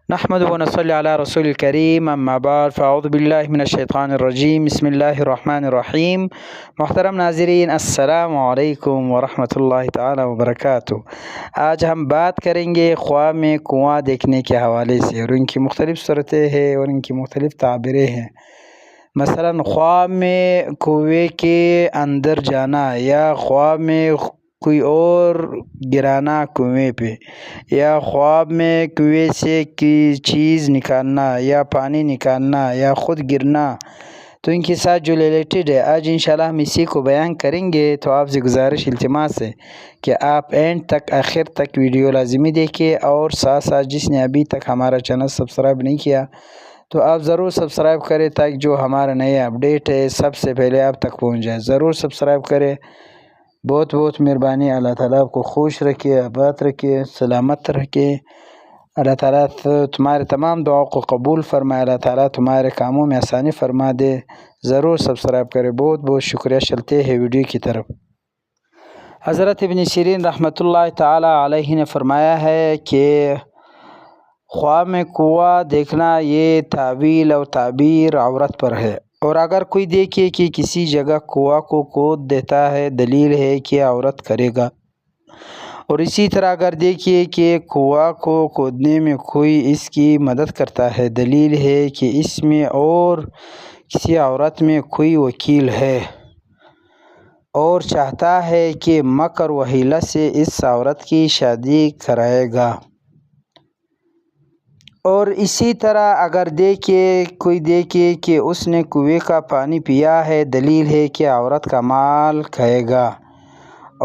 نحمد و نصلی علی رسول الکریم، اما بعد فاعوذ باللہ من الشیطان الرجیم، بسم اللہ الرحمن الرحیم۔ محترم ناظرین، السلام علیکم ورحمۃ اللہ تعالی وبرکاتہ۔ آج ہم بات کریں گے خواہ میں کنواں دیکھنے کے حوالے سے، اور ان کی مختلف صورتیں ہیں اور ان کی مختلف تعبیریں ہیں۔ مثلا خواہ میں کنویں کے اندر جانا، یا خواہ میں کوئی اور گرانا کنویں پہ، یا خواب میں کنویں سے کی چیز نکالنا یا پانی نکالنا یا خود گرنا، تو ان کے ساتھ جو ریلیٹڈ ہے آج انشاءاللہ ہم اسی کو بیان کریں گے۔ تو آپ سے گزارش التماس ہے کہ آپ اینڈ تک، آخر تک ویڈیو لازمی دیکھیں، اور ساتھ ساتھ جس نے ابھی تک ہمارا چینل سبسکرائب نہیں کیا تو آپ ضرور سبسکرائب کریں، تاکہ جو ہمارا نئے اپڈیٹ ہے سب سے پہلے آپ تک پہنچ جائے۔ ضرور سبسکرائب کریں، بہت بہت مہربانی۔ اللہ تعالیٰ آپ کو خوش رکھے، آباد رکھے، سلامت رکھے۔ اللہ تعالیٰ تمہارے تمام دعاؤں کو قبول فرمائے، اللہ تعالیٰ تمہارے کاموں میں آسانی فرما دے۔ ضرور سبسکرائب کرے، بہت بہت شکریہ۔ چلتے ہیں ویڈیو کی طرف۔ حضرت ابن سیرین رحمۃ اللہ تعالیٰ علیہ نے فرمایا ہے کہ خواہ میں کنواں دیکھنا یہ تعویل اور تعبیر عورت پر ہے، اور اگر کوئی دیکھے کہ کسی جگہ کنواں کو کھود دیتا ہے، دلیل ہے کہ عورت کرے گا۔ اور اسی طرح اگر دیکھیے کہ کنواں کو کھودنے میں کوئی اس کی مدد کرتا ہے، دلیل ہے کہ اس میں اور کسی عورت میں کوئی وکیل ہے اور چاہتا ہے کہ مکر و حیلہ سے اس عورت کی شادی کرائے گا۔ اور اسی طرح اگر کوئی دیکھے کہ اس نے کنویں کا پانی پیا ہے، دلیل ہے کہ عورت کا مال کھائے گا۔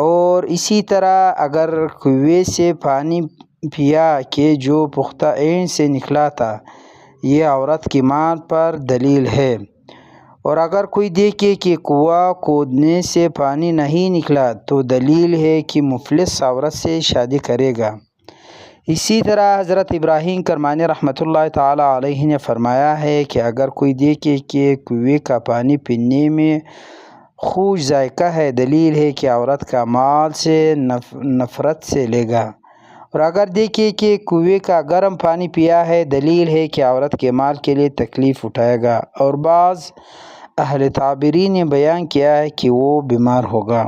اور اسی طرح اگر کنویں سے پانی پیا کہ جو پختہ عین سے نکلا تھا، یہ عورت کی مال پر دلیل ہے۔ اور اگر کوئی دیکھے کہ کنواں کھودنے سے پانی نہیں نکلا تو دلیل ہے کہ مفلس عورت سے شادی کرے گا۔ اسی طرح حضرت ابراہیم کرمانی رحمۃ اللہ تعالیٰ علیہ نے فرمایا ہے کہ اگر کوئی دیکھے کہ کنویں کا پانی پینے میں خوش ذائقہ ہے، دلیل ہے کہ عورت کا مال سے نفرت سے لے گا۔ اور اگر دیکھے کہ کنویں کا گرم پانی پیا ہے، دلیل ہے کہ عورت کے مال کے لیے تکلیف اٹھائے گا۔ اور بعض اہل تعبیرین نے بیان کیا ہے کہ وہ بیمار ہوگا۔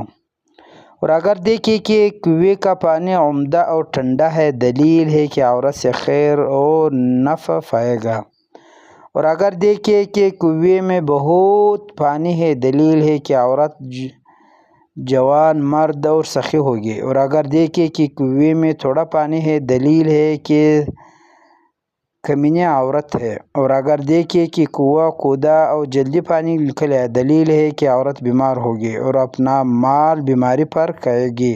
اور اگر دیکھے کہ کنویں کا پانی عمدہ اور ٹھنڈا ہے، دلیل ہے کہ عورت سے خیر اور نفع پائے گا۔ اور اگر دیکھے کہ کنویں میں بہت پانی ہے، دلیل ہے کہ عورت جوان، مرد اور سخی ہوگی۔ اور اگر دیکھے کہ کنویں میں تھوڑا پانی ہے، دلیل ہے کہ کمینہ عورت ہے۔ اور اگر دیکھے کہ کنواں کھودا اور جلدی پانی نکلا، دلیل ہے کہ عورت بیمار ہوگی اور اپنا مال بیماری پر کھائے گی۔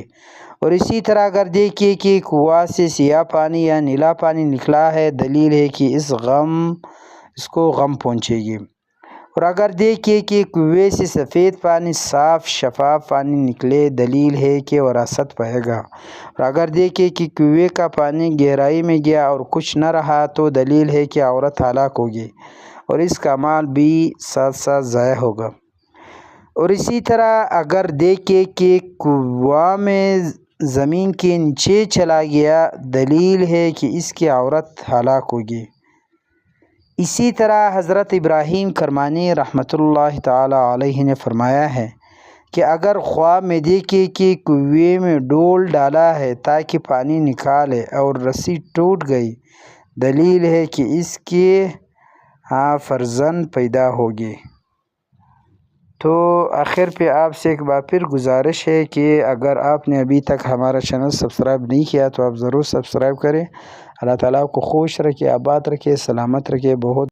اور اسی طرح اگر دیکھے کہ کنواں سے سیاہ پانی یا نیلا پانی نکلا ہے، دلیل ہے کہ اس کو غم پہنچے گی۔ اور اگر دیکھے کہ کنویں سے سفید پانی، صاف شفاف پانی نکلے، دلیل ہے کہ وراثت پائے گا۔ اور اگر دیکھے کہ کنویں کا پانی گہرائی میں گیا اور کچھ نہ رہا تو دلیل ہے کہ عورت ہلاک ہوگی اور اس کا مال بھی ساتھ ساتھ ضائع ہوگا۔ اور اسی طرح اگر دیکھے کہ کنواں میں زمین کے نیچے چلا گیا، دلیل ہے کہ اس کی عورت ہلاک ہوگی۔ اسی طرح حضرت ابراہیم کرمانی رحمۃ اللہ تعالیٰ علیہ نے فرمایا ہے کہ اگر خواہ میں دیکھے کہ کنویں میں ڈول ڈالا ہے تاکہ پانی نکالے اور رسی ٹوٹ گئی، دلیل ہے کہ اس کے فرزند پیدا ہوگی۔ تو آخر پہ آپ سے ایک بار پھر گزارش ہے کہ اگر آپ نے ابھی تک ہمارا چینل سبسکرائب نہیں کیا تو آپ ضرور سبسکرائب کریں۔ اللہ تعالیٰ آپ کو خوش رکھے، آباد رکھے، سلامت رکھے۔ بہت